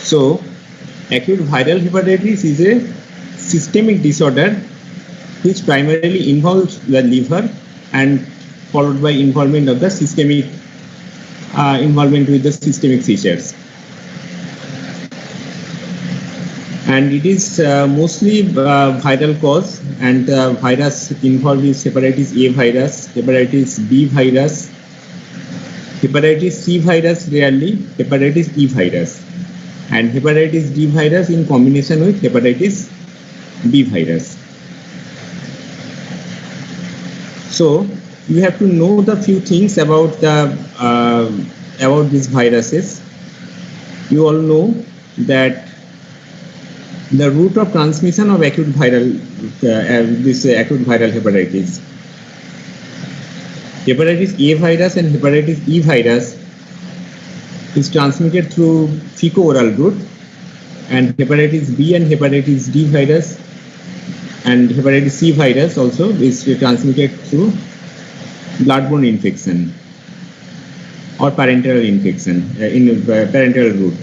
So, acute viral hepatitis is a systemic disorder which primarily involves the liver and followed by involvement of the systemic involvement with the systemic features. And it is mostly viral cause, and the virus involved is hepatitis A virus, hepatitis B virus, hepatitis C virus rarely, hepatitis E virus, and hepatitis D virus in combination with hepatitis B virus. So you have to know the few things about these viruses. You all know that the route of transmission of acute viral acute viral hepatitis. Hepatitis A virus and hepatitis E virus is transmitted through fecal-oral route, and hepatitis B and hepatitis D virus and hepatitis C virus also is transmitted through bloodborne infection or parenteral infection in parenteral route.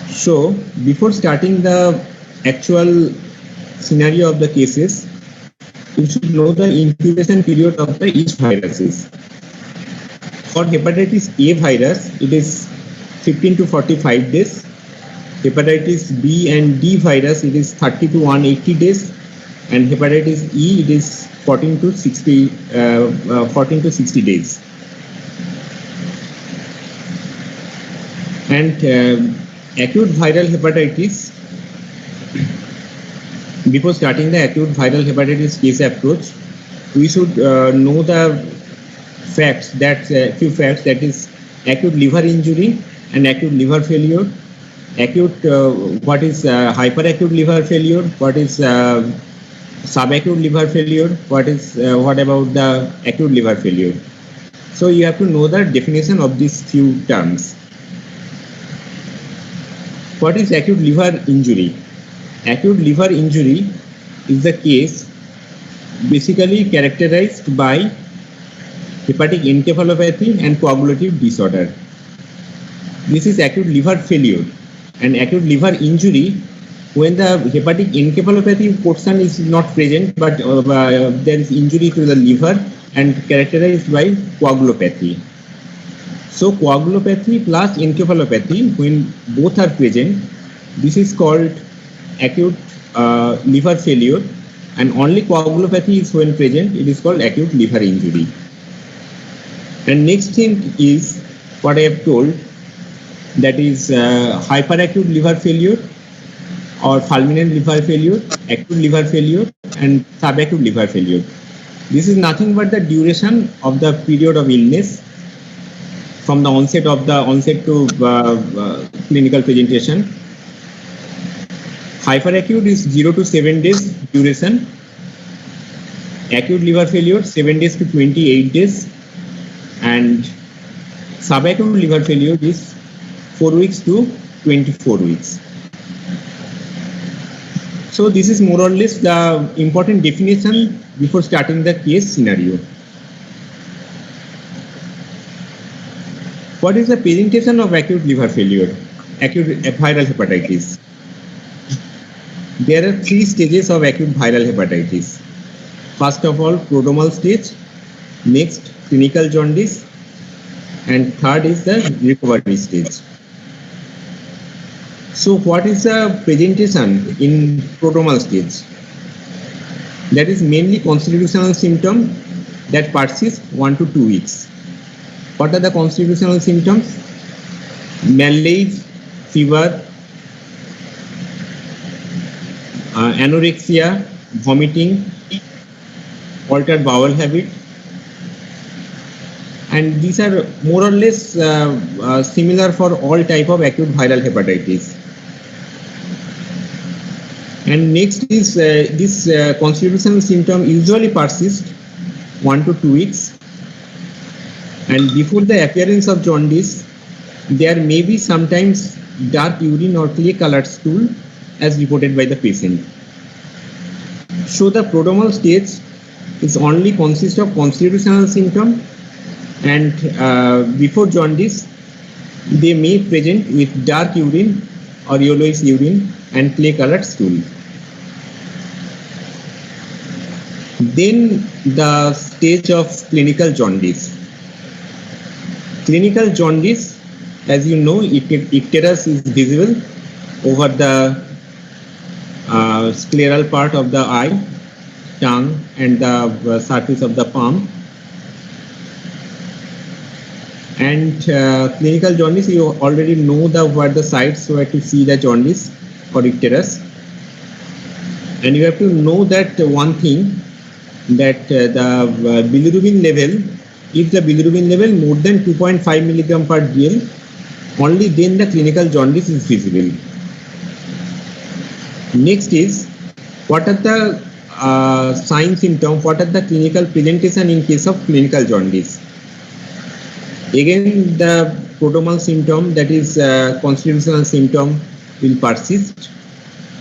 So before starting the actual scenario of the cases, you should know the incubation period of the each viruses. For hepatitis A virus, it is 15 to 45 days. Hepatitis B and D virus, it is 30 to 180 days, and hepatitis E, it is 14 to 60 days. And acute viral hepatitis, before starting the acute viral hepatitis case approach, we should know the facts, few facts, that is acute liver injury and acute liver failure, acute what is hyperacute liver failure, what is subacute liver failure, what about the acute liver failure. So you have to know the definition of these few terms. What is acute liver injury? Acute liver injury is the case basically characterized by hepatic encephalopathy and coagulative disorder. This is acute liver failure. And acute liver injury, when the hepatic encephalopathy portion is not present, but there is injury to the liver and characterized by coagulopathy. So coagulopathy plus encephalopathy, when both are present, this is called acute liver failure, and only coagulopathy is when present, it is called acute liver injury. And next thing is what I have told, that is hyperacute liver failure or fulminant liver failure, acute liver failure, and subacute liver failure. This is nothing but the duration of the period of illness from the onset to clinical presentation. Hyperacute is 0 to 7 days duration. Acute liver failure 7 days to 28 days, and subacute liver failure is 4 weeks to 24 weeks. So this is more or less the important definition before starting the case scenario. What is the presentation of acute liver failure, acute viral hepatitis? There are 3 stages of acute viral hepatitis. First of all, prodromal stage, next clinical jaundice, and third is the recovery stage. So what is the presentation in prodromal stage? That is mainly constitutional symptom that persist 1 to 2 weeks. What are the constitutional symptoms? Malaise, fever, anorexia, vomiting, altered bowel habit, and these are more or less similar for all type of acute viral hepatitis. And next is this constitutional symptom usually persist 1 to 2 weeks, and before the appearance of jaundice, there may be sometimes dark urine or clay colored stool as reported by the patient. So the prodromal stage is only consist of constitutional symptom, and before jaundice They may present with dark urine or yellowish urine and clay colored stool. Then the stage of clinical jaundice. Clinical jaundice, as you know, icterus is visible over the scleral part of the eye, tongue, and the surface of the palm. And clinical jaundice, you already know what the sites where to see the jaundice or icterus. And you have to know that one thing, that the bilirubin level, if the bilirubin level more than 2.5 milligram per dl, only then the clinical jaundice is visible. Next is, what are the sign symptoms, what are the clinical presentation in case of clinical jaundice? Again, the prodromal symptom, that is constitutional symptom, will persist,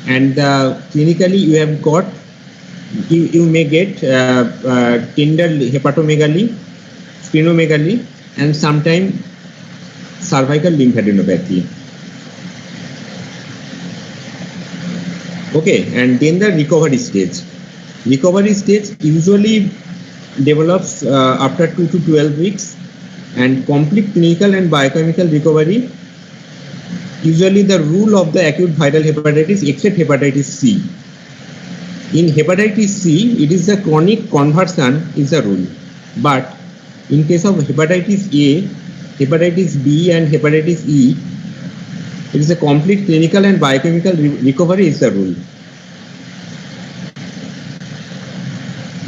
and clinically you have got, you may get tender hepatomegaly, splenomegaly, and sometimes cervical lymphadenopathy. Okay, and then the recovery stage. Recovery stage usually develops after 2 to 12 weeks, and complete clinical and biochemical recovery, usually the rule of the acute viral hepatitis except hepatitis C. In hepatitis C, it is the chronic conversion is the rule, but in case of hepatitis A, hepatitis B, and hepatitis E, it is a complete clinical and biochemical recovery is the rule.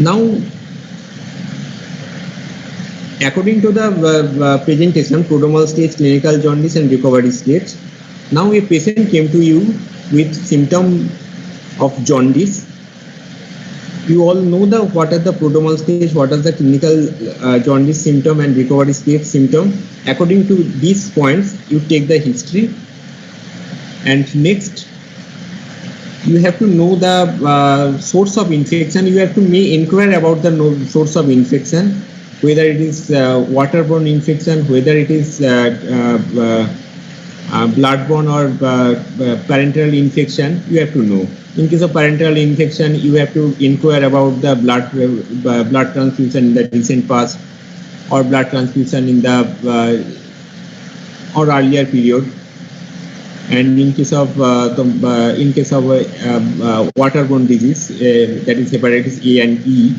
Now, according to the presentation, prodromal stage, clinical jaundice, and recovery stage, now a patient came to you with symptom of jaundice. You all know what are the prodromal stage, what are the clinical jaundice symptom and recovery stage symptom. According to these points, you take the history, and next you have to know the source of infection. You have to inquire about the source of infection, whether it is waterborne infection, whether it is bloodborne or parenteral infection. You have to know. In case of parenteral infection, you have to inquire about the blood transfusion in the recent past, or blood transfusion in the or earlier period. And in case of waterborne disease, that is hepatitis A and E,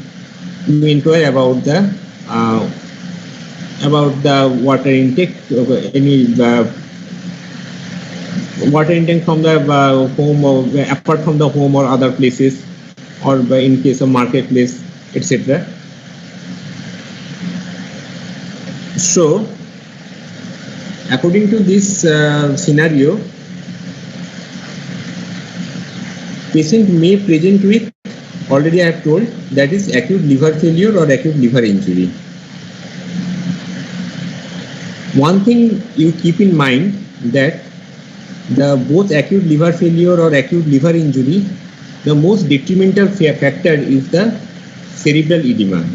you inquire about the water intake, any water intake from the home, or apart from the home or other places, or in case of marketplace, etc. So, according to this scenario, patient may present with, already I have told, that is acute liver failure or acute liver injury. One thing you keep in mind, that both acute liver failure or acute liver injury, the most detrimental factor is the cerebral edema.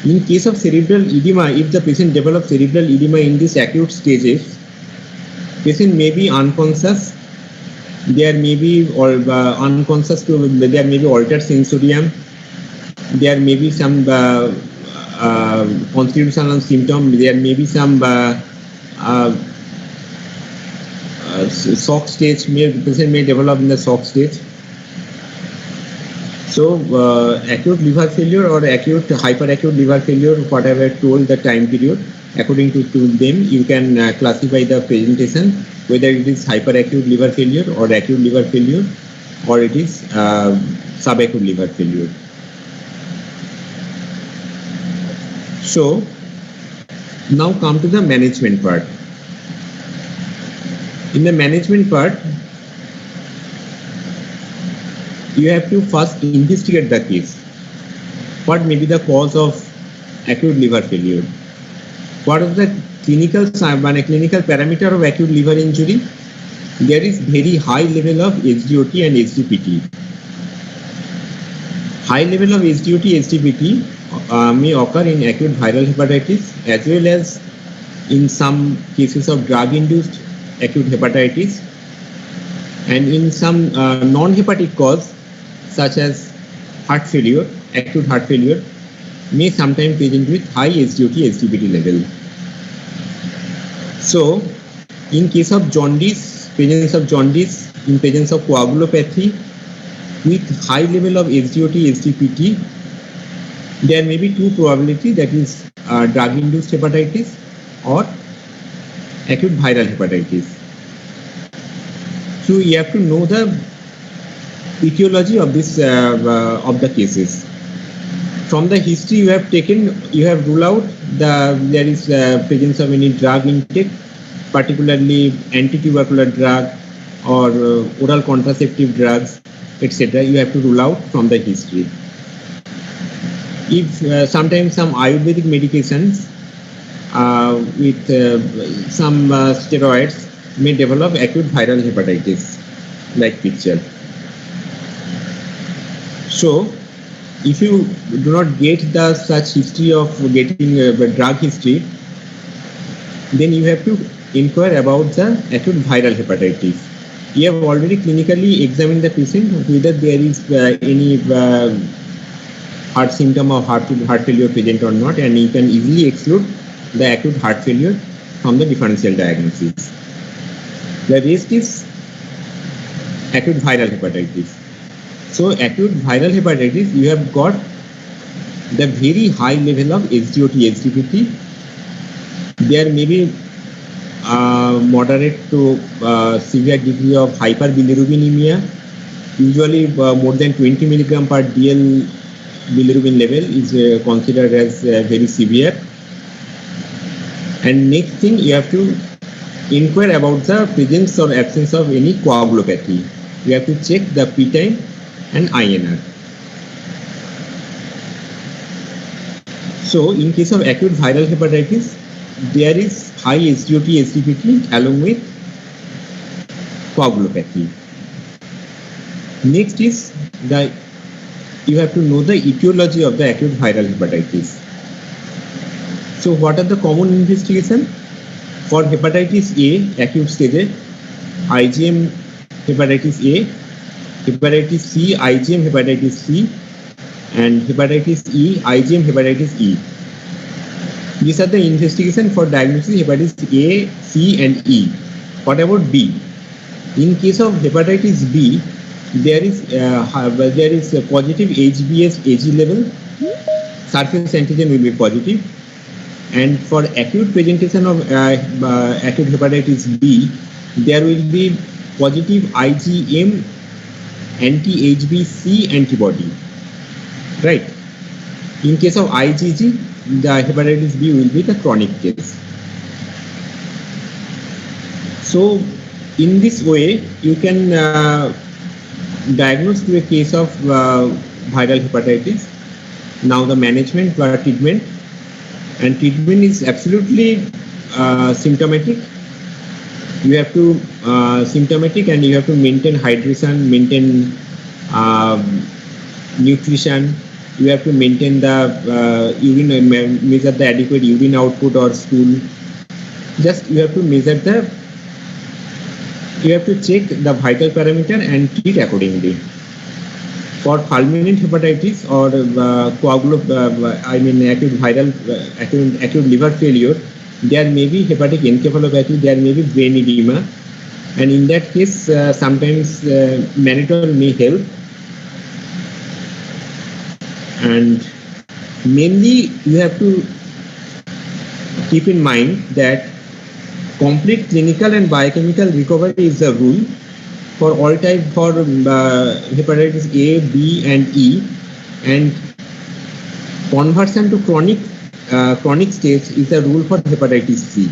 In case of cerebral edema, if the patient develops cerebral edema in these acute stages, patient may be unconscious. There may be unconscious, there may be altered sensorium. There may be some constitutional symptom. There may be some shock stage. Patient may develop in the shock stage. So, acute liver failure or acute hyperacute liver failure, whatever told the time period, according to them, you can classify the presentation, whether it is hyperacute liver failure or acute liver failure, or it is subacute liver failure. So, now come to the management part. In the management part, you have to first investigate the case. What may be the cause of acute liver failure? What is the clinical parameter of acute liver injury? There is very high level of SDOT and SDPT. High level of SDOT, SDPT may occur in acute viral hepatitis as well as in some cases of drug-induced acute hepatitis, and in some non-hepatic cause such as heart failure, acute heart failure, may sometimes present with high SGOT, SGPT level. So, in case of jaundice, presence of jaundice, in presence of coagulopathy with high level of SGOT, SGPT, there may be two probability, that is drug-induced hepatitis or acute viral hepatitis. So you have to know the etiology of this of the cases. From the history you have taken, you have ruled out there is presence of any drug intake, particularly anti-tubercular drug or oral contraceptive drugs, etc. You have to rule out from the history. If sometimes some Ayurvedic medications with some steroids may develop acute viral hepatitis like picture. So if you do not get the such history of getting drug history, then you have to inquire about the acute viral hepatitis. You have already clinically examined the patient whether there is any heart symptom of heart failure present or not, and you can easily exclude the acute heart failure from the differential diagnosis. The rest is acute viral hepatitis. So acute viral hepatitis, you have got the very high level of SGOT, SGPT. There may be moderate to severe degree of hyperbilirubinemia. Usually more than 20 milligram per DL bilirubin level is considered as very severe. And next thing, you have to inquire about the presence or absence of any coagulopathy. You have to check the P time and INR. So in case of acute viral hepatitis, there is high SGOT, SGPT along with coagulopathy. Next is you have to know the etiology of the acute viral hepatitis. So what are the common investigation? For hepatitis A, acute stage, IgM hepatitis A, hepatitis C, IgM hepatitis C, and hepatitis E, IgM hepatitis E. These are the investigation for diagnosis hepatitis A, C, and E. What about B? In case of hepatitis B, there is a positive HbS Ag level. Surface antigen will be positive. And for acute presentation of acute hepatitis B, there will be positive IgM anti-HbC antibody, right? In case of IgG, the hepatitis B will be the chronic case. So in this way, you can diagnose to a case of viral hepatitis. Now the management or treatment. And treatment is absolutely symptomatic. You have to symptomatic, and you have to maintain hydration, maintain nutrition. You have to maintain the urine, measure the adequate urine output or stool. Just you have to measure you have to check the vital parameter and treat accordingly. For fulminant hepatitis or acute viral acute liver failure, there may be hepatic encephalopathy, there may be brain edema, and in that case sometimes mannitol may help. And mainly you have to keep in mind that complete clinical and biochemical recovery is the rule for all type for hepatitis A, B, and E, and conversion to chronic stage is the rule for hepatitis C.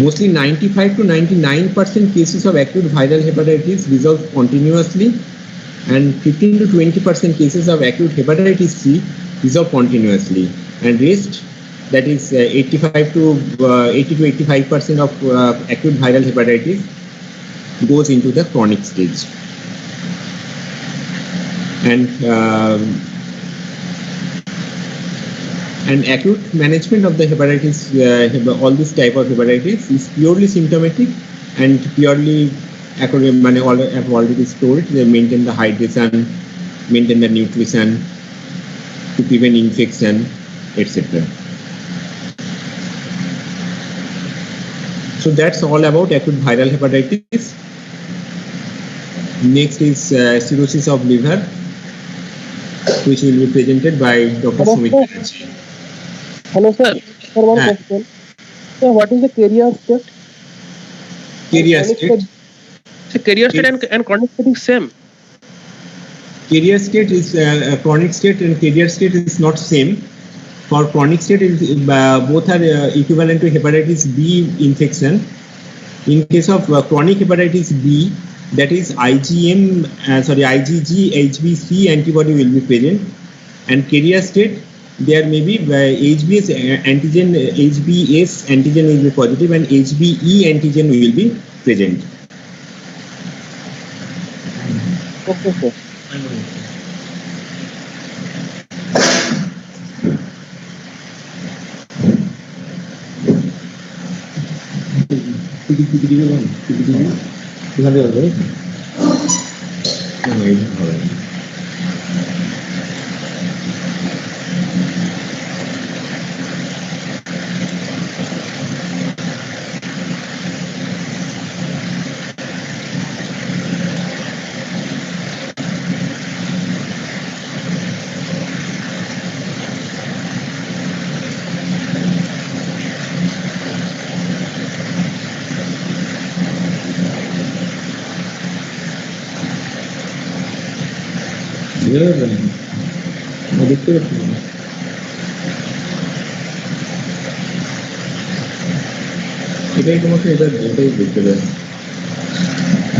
Mostly 95 to 99% cases of acute viral hepatitis resolve continuously, and 15 to 20% cases of acute hepatitis C resolve continuously, and rest, that is 85 to 80 to 85% of acute viral hepatitis goes into the chronic stage. And And acute management of the hepatitis, all this type of hepatitis is purely symptomatic and purely, all I've already told, they maintain the hydration, maintain the nutrition to prevent infection, etc. So that's all about acute viral hepatitis. Next is cirrhosis of liver, which will be presented by Dr. Sumit Banerjee. Hello, sir. Sir, one question. Sir, what is the carrier state? Carrier state. So carrier state and chronic state is same. Carrier state is chronic state and carrier state is not same. For chronic state, both are equivalent to hepatitis B infection. In case of chronic hepatitis B, that is IgG, HBC antibody will be present, and carrier state, there may be HBS antigen will be positive and HBE antigen will be present. Okay, sir.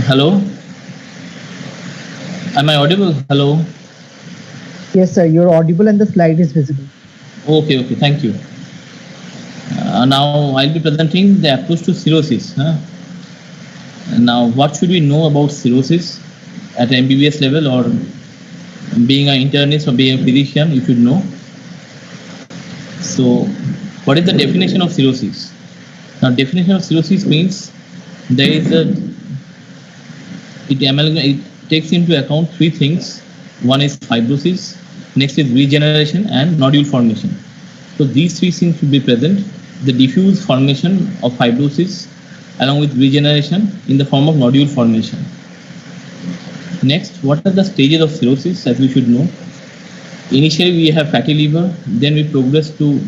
Hello, am I audible? Hello. Yes, sir, you're audible and the slide is visible. Okay, thank you. Now I'll be presenting the approach to cirrhosis. Now, what should we know about cirrhosis at MBBS level, or being an internist or being a physician, you should know. So, what is the definition of cirrhosis? Now, definition of cirrhosis means there is it takes into account three things. One is fibrosis, next is regeneration, and nodule formation. So these three things should be present. The diffuse formation of fibrosis along with regeneration in the form of nodule formation. Next, what are the stages of cirrhosis that we should know? Initially, we have fatty liver, then we progress to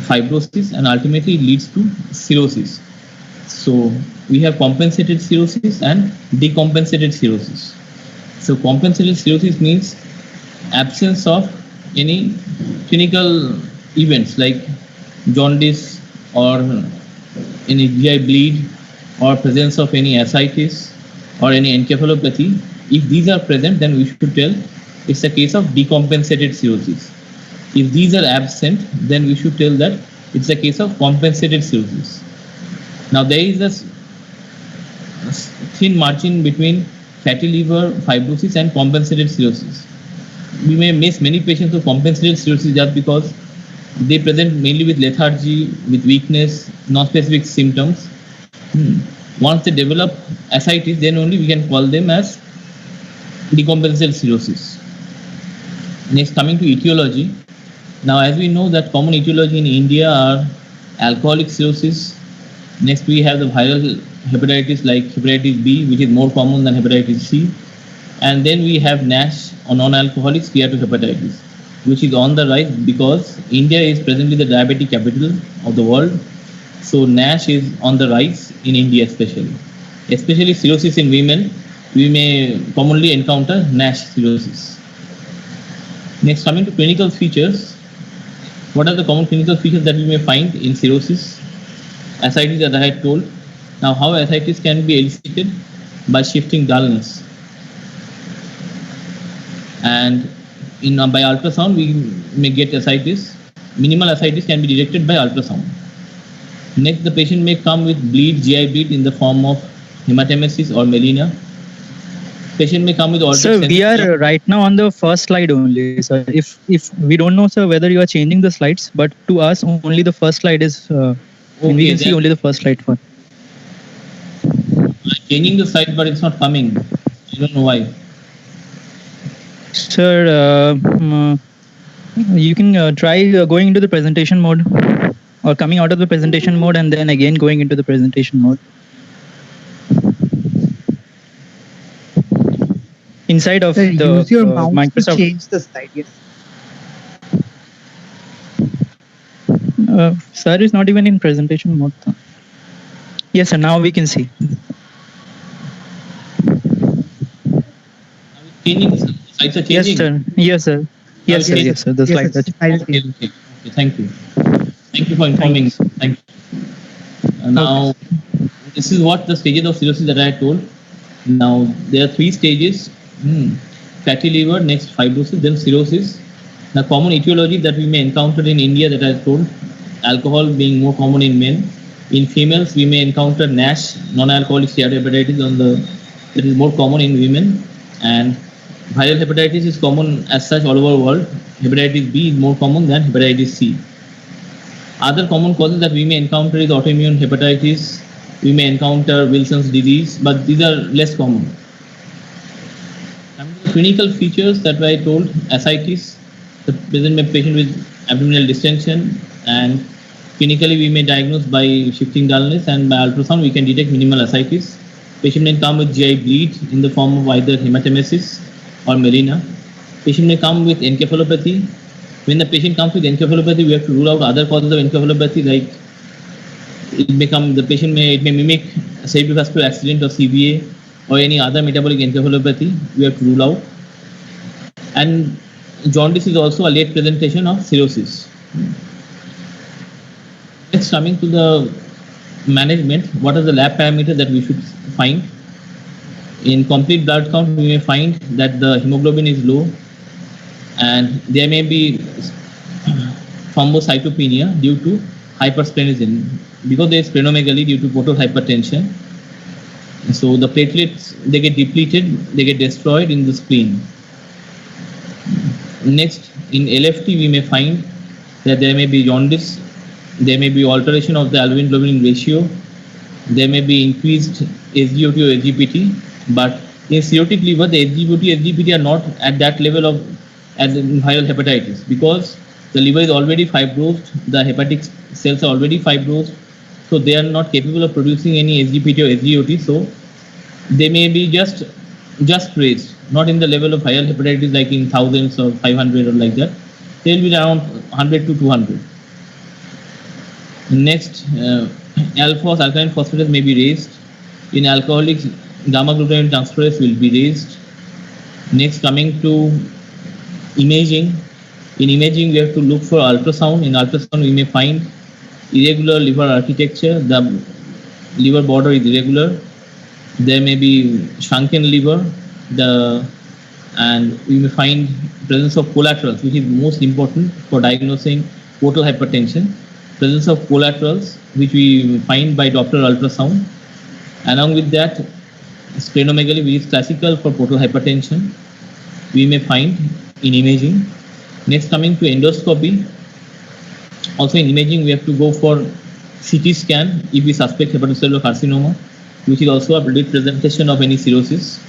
fibrosis, and ultimately it leads to cirrhosis. So we have compensated cirrhosis and decompensated cirrhosis. So compensated cirrhosis means absence of any clinical events like jaundice or any GI bleed or presence of any ascites or any encephalopathy. If these are present, then we should tell it's a case of decompensated cirrhosis. If these are absent, then we should tell that it's a case of compensated cirrhosis. Now there is a thin margin between fatty liver, fibrosis and compensated cirrhosis. We may miss many patients with compensated cirrhosis just because they present mainly with lethargy, with weakness, non-specific symptoms. Once they develop ascites, then only we can call them as decompensated cirrhosis. Next, coming to etiology. Now, as we know that common etiology in India are alcoholic cirrhosis. Next, we have the viral hepatitis like hepatitis B, which is more common than hepatitis C. And then we have NASH or non-alcoholic steatohepatitis, which is on the rise because India is presently the diabetic capital of the world. So NASH is on the rise in India especially cirrhosis in women. We may commonly encounter NASH cirrhosis. Next, coming to clinical features. What are the common clinical features that we may find in cirrhosis? Ascites, as I had told. Now, how ascites can be elicited? By shifting dullness. And by ultrasound, we may get ascites. Minimal ascites can be detected by ultrasound. Next, the patient may come with GI bleed in the form of hematemesis or melena. Patient may come with altered Sir, we sensation are right now on the first slide only, sir. If we don't know, sir, whether you are changing the slides, but to us only the first slide is. We Okay, can see then only the first slide for. I'm changing the slide, but it's not coming. I don't know why. Sir, you can try going into the presentation mode, or coming out of the presentation mode and then again going into the presentation mode. Inside of Sir, the use your mouse Microsoft. to change the slide. Yes. Sir is not even in presentation mode. Yes, sir. Now we can see. Changing, the slides are Yes, changing. sir. Yes, sir. Yes, sir. Okay. Yes, sir. The Yes, slides sir. are. Slide is Okay, changing. okay, okay. Thank you. Thank you for informing me. Thanks. Thank you. Now, this is what the stages of cirrhosis that I told. Now, there are 3 stages. Fatty liver, next fibrosis, then cirrhosis. The common etiology that we may encounter in India that I told, alcohol being more common in men. In females, we may encounter NASH, non-alcoholic steatohepatitis, that is more common in women. And viral hepatitis is common as such all over the world. Hepatitis B is more common than hepatitis C. Other common causes that we may encounter is autoimmune hepatitis. We may encounter Wilson's disease, but these are less common. Clinical features that I told, ascites, the present patient with abdominal distension, and clinically we may diagnose by shifting dullness, and by ultrasound we can detect minimal ascites. Patient may come with GI bleed in the form of either hematemesis or melena. Patient may come with encephalopathy. When the patient comes with encephalopathy, we have to rule out other causes of encephalopathy, like it may mimic cerebrovascular accident or CVA or any other metabolic encephalopathy. We have to rule out. And jaundice is also a late presentation of cirrhosis. Next, coming to the management, what are the lab parameters that we should find? In complete blood count, we may find that the hemoglobin is low, and there may be thrombocytopenia due to hypersplenism, because there is splenomegaly due to portal hypertension. So the platelets, they get depleted, they get destroyed in the spleen. Next, in LFT, we may find that there may be jaundice, there may be alteration of the albumin-globulin ratio, there may be increased SGOT or SGPT, but in cirrhotic liver, the SGOT, SGPT are not at that level of as in viral hepatitis, because the liver is already fibrosed, the hepatic cells are already fibrosed, so they are not capable of producing any SGPT or SGOT, so they may be just raised, not in the level of viral hepatitis like in thousands or 500 or like that. They will be around 100 to 200. Next, alphos, alkaline phosphatase may be raised. In alcoholics, gamma glutamate transferase will be raised. Next, coming to imaging. In imaging, we have to look for ultrasound. In ultrasound, we may find irregular liver architecture. The liver border is irregular. There may be shrunken liver. And we may find presence of collaterals, which is most important for diagnosing portal hypertension. Presence of collaterals, which we find by Doppler ultrasound. Along with that, splenomegaly, which is classical for portal hypertension, we may find in imaging. Next, coming to endoscopy. Also in imaging, we have to go for CT scan if we suspect hepatocellular carcinoma, which is also a representation of any cirrhosis.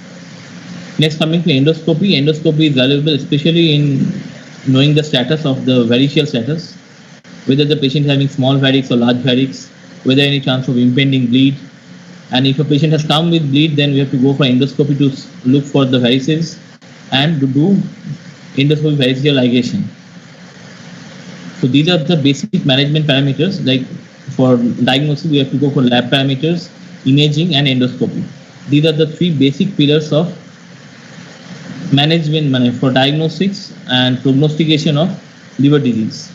Next, coming to endoscopy. Endoscopy is valuable, especially in knowing the status of the variceal status, whether the patient is having small varix or large varix, whether any chance of impending bleed. And if a patient has come with bleed, then we have to go for endoscopy to look for the varices and to do endoscopic variceal ligation. So these are the basic management parameters. Like for diagnosis, we have to go for lab parameters, imaging, and endoscopy. These are the 3 basic pillars of management for diagnostics and prognostication of liver disease.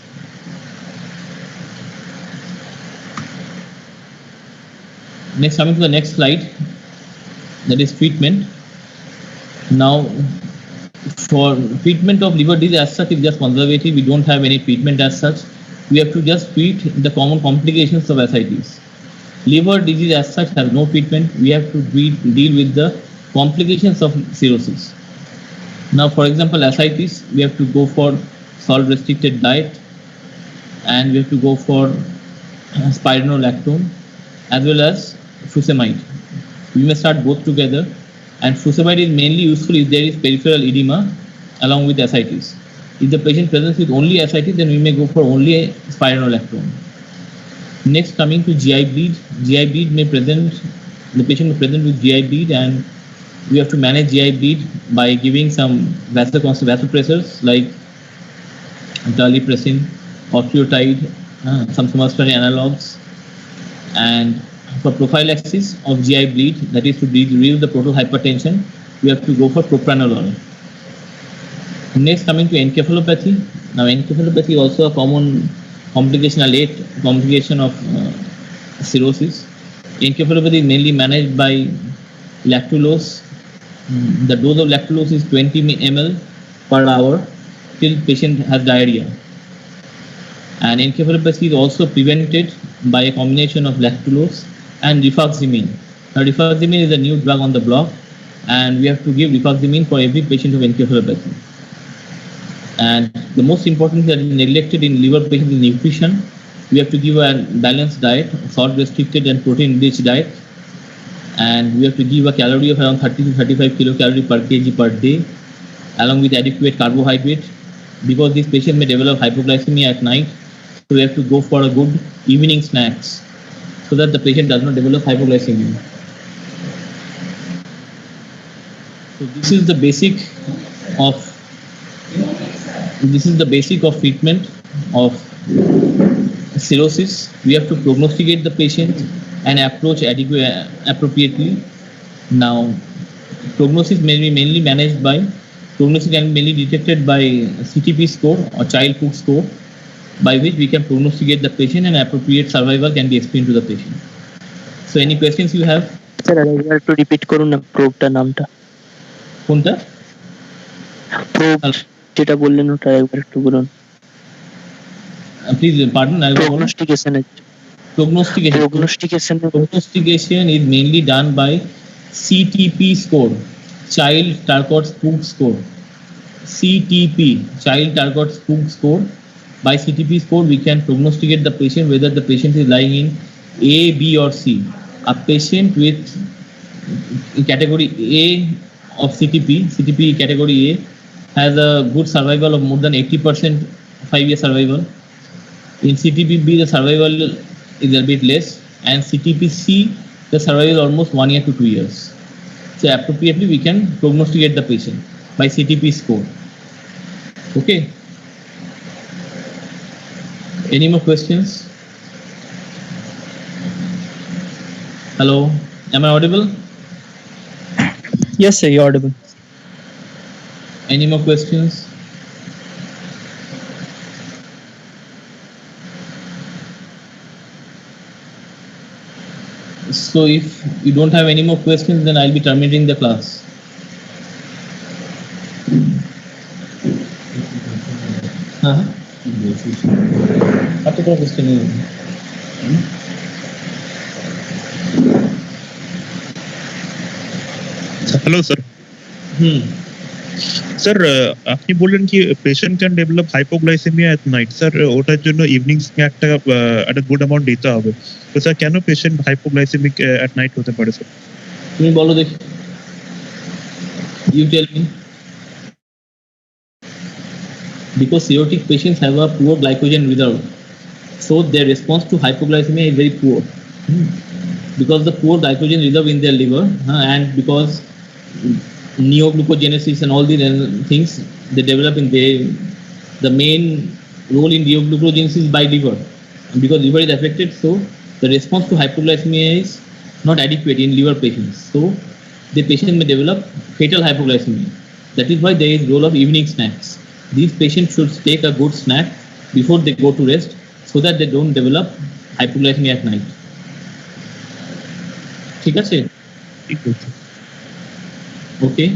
Next, coming to the next slide, that is treatment. Now, for treatment of liver disease as such, it's just conservative. We don't have any treatment as such. We have to just treat the common complications of ascites. Liver disease as such has no treatment. We have to deal with the complications of cirrhosis. Now, for example, ascites, we have to go for salt-restricted diet, and we have to go for spironolactone as well as furosemide. We may start both together, and furosemide is mainly useful if there is peripheral edema along with ascites. If the patient presents with only ascites, then we may go for only spironolactone. Next, coming to GI bleed. GI bleed may present, the patient may present with GI bleed, and we have to manage GI bleed by giving some vasopressors like terlipressin, octreotide, some somatostatin analogs, and for prophylaxis of GI bleed, that is to relieve the portal hypertension, we have to go for propranolol. Next, coming to encephalopathy. Now, encephalopathy is also a common complication, a late complication of cirrhosis. Encephalopathy is mainly managed by lactulose. The dose of lactulose is 20 ml per hour till patient has diarrhea. And encephalopathy is also prevented by a combination of lactulose and rifaximin. Now, rifaximin is a new drug on the block, and we have to give rifaximin for every patient of encephalopathy. And the most important thing that is neglected in liver patients is nutrition. We have to give a balanced diet, salt-restricted and protein-rich diet, and we have to give a calorie of around 30 to 35 kilocalorie per kg per day, along with adequate carbohydrate, because this patient may develop hypoglycemia at night. So we have to go for a good evening snacks so that the patient does not develop hypoglycemia. So this is the basic of treatment of cirrhosis. We have to prognosticate the patient and approach appropriately. Now, prognosis may be mainly managed by, prognosis can be mainly detected by CTP score or Child-Pugh score, by which we can prognosticate the patient and appropriate survival can be explained to the patient. So, any questions you have? Sir আরেকবার একটু repeat করুন না প্রোবটার নামটা। কোনটা? Probe যেটা বললেন ওটা একবার একটু বলুন। Please pardon. Prognostication is mainly done by CTP score, Child-Pugh score. CTP, Child-Pugh score. By CTP score, we can prognosticate the patient whether the patient is lying in A, B, or C. A patient with category A of CTP category A, has a good survival of more than 80%, 5-year survival. In CTP-B, the survival is a bit less, and CTP-C, the survival is almost 1 year to 2 years. So appropriately, we can prognosticate the patient by CTP score. Okay. Any more questions? Hello, am I audible? Yes, sir, you're audible. Any more questions? So if you don't have any more questions, then I'll be terminating the class. आपको कोई question नहीं है? Hello sir. Sir আপনি বললেন কি patient can develop hypoglycaemia at night, sir ওটার জন্য evening স্ন্যাকটা একটা গুড অ্যামাউন্ট দিতে হবে। তো স্যার কেন পেশেন্ট হাইপোগ্লাইসেমিক এট নাইট হতে পারে স্যার? তুমি বলো দেখি, you tell me. Because cirrhotic patients have a poor glycogen reserve, so their response to hypoglycemia is very poor. Because the poor glycogen reserve in their liver, and because neoglucogenesis and all these things they develop in the main role in neoglucogenesis is by liver, and because liver is affected, so the response to hypoglycemia is not adequate in liver patients, so the patient may develop fatal hypoglycemia. That is why there is role of evening snacks. These patients should take a good snack before they go to rest so that they don't develop hypoglycemia at night. ঠিক আছে? Okay.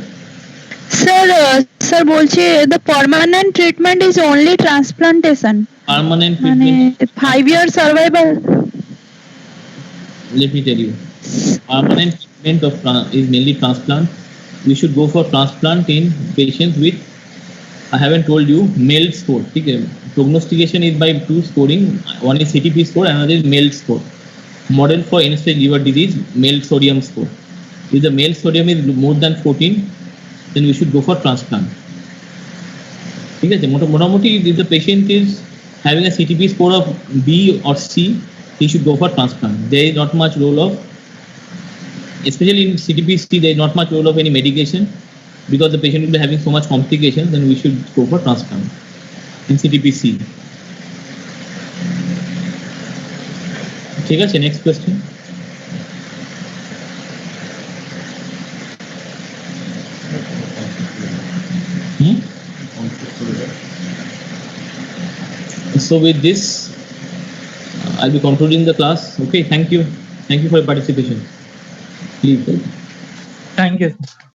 Sir বলছি the permanent treatment is only transplantation. Permanent মানে treatment. 5-year survival. Let me tell you. Permanent treatment is mainly transplant. we should go for transplant in patients with, I haven't told you, MELD score. Okay? Prognostication is by two scoring. One is CTP score, another is MELD score. Model for end-stage liver disease, MELD sodium score. If the MELD sodium is more than 14, then we should go for transplant. ঠিক আছে, মোটামুটি if the patient is having a CTP score of B or C, he should go for transplant. There is not much role of, especially in CTP C, there is not much role of any medication because the patient will be having so much complications, then we should go for transplant in CTP C. ঠিক আছে, next question. So with this, I'll be concluding the class. Okay, thank you for your participation. Please. Thank you.